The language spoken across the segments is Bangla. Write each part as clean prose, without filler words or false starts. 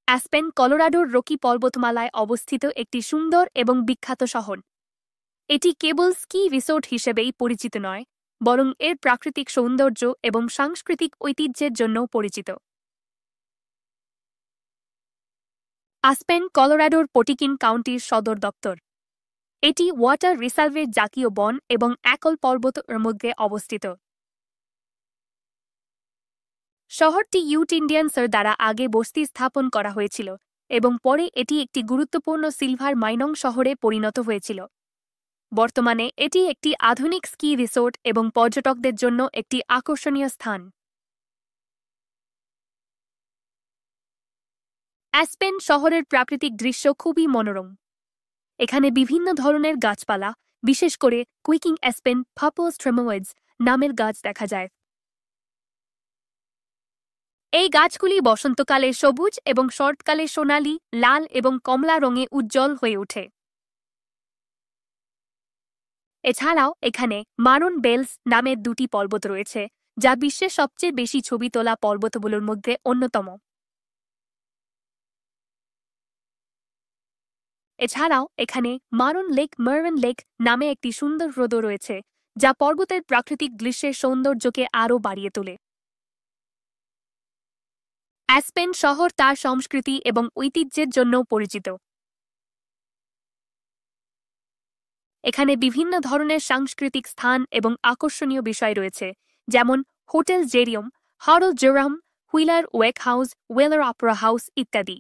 অ্যাসপেন কলোরাডোর রকি পর্বতমালায় অবস্থিত একটি সুন্দর এবং বিখ্যাত শহর। এটি কেবল স্কি রিসোর্ট হিসেবেই পরিচিত নয়, বরং এর প্রাকৃতিক সৌন্দর্য এবং সাংস্কৃতিক ঐতিহ্যের জন্যও পরিচিত। আসপেন কলোরাডোর পটিকিন কাউন্টির সদর দপ্তর। এটি ওয়াটার রিসার্ভের জাতীয় বন এবং একল পর্বতের মধ্যে অবস্থিত। শহরটি ইউট ইন্ডিয়ান্সের দ্বারা আগে বসতি স্থাপন করা হয়েছিল এবং পরে এটি একটি গুরুত্বপূর্ণ সিলভার মাইনিং শহরে পরিণত হয়েছিল। বর্তমানে এটি একটি আধুনিক স্কি রিসোর্ট এবং পর্যটকদের জন্য একটি আকর্ষণীয় স্থান। অ্যাসপেন শহরের প্রাকৃতিক দৃশ্য খুবই মনোরম। এখানে বিভিন্ন ধরনের গাছপালা, বিশেষ করে কুইকিং অ্যাসপেন পার্পল স্ট্রেমোয়েডস নামের গাছ দেখা যায়। এই গাছগুলি বসন্তকালে সবুজ এবং শরৎকালে সোনালী, লাল এবং কমলা রঙে উজ্জ্বল হয়ে ওঠে। এছাড়াও এখানে মারন বেলস নামের দুটি পর্বত রয়েছে, যা বিশ্বের সবচেয়ে বেশি ছবি তোলা পর্বতগুলোর মধ্যে অন্যতম। এছাড়াও এখানে মারন লেক নামে একটি সুন্দর হ্রদ রয়েছে, যা পর্বতের প্রাকৃতিক দৃশ্যের সৌন্দর্যকে আরও বাড়িয়ে তোলে। অ্যাসপেন শহর তার সংস্কৃতি এবং ঐতিহ্যের জন্য পরিচিত। এখানে বিভিন্ন ধরনের সাংস্কৃতিক স্থান এবং আকর্ষণীয় বিষয় রয়েছে, যেমন হোটেল জেরিয়ম, হরল জেরাম, হুইলার ওয়েক হাউস, ওয়েলার অপেরা হাউস ইত্যাদি।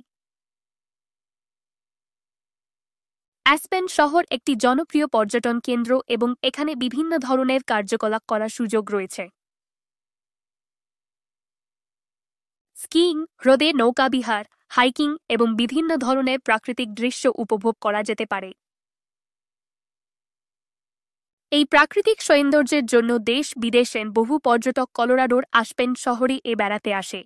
অ্যাসপেন শহর একটি জনপ্রিয় পর্যটন কেন্দ্র এবং এখানে বিভিন্ন ধরনের কার্যকলাপ করার সুযোগ রয়েছে। স্কিইং, হ্রদে নৌকাবিহার, হাইকিং এবং বিভিন্ন ধরনের প্রাকৃতিক দৃশ্য উপভোগ করা যেতে পারে। এই প্রাকৃতিক সৌন্দর্যের জন্য দেশ বিদেশের বহু পর্যটক কলোরাডোর আসপেন শহরে বেড়াতে আসে।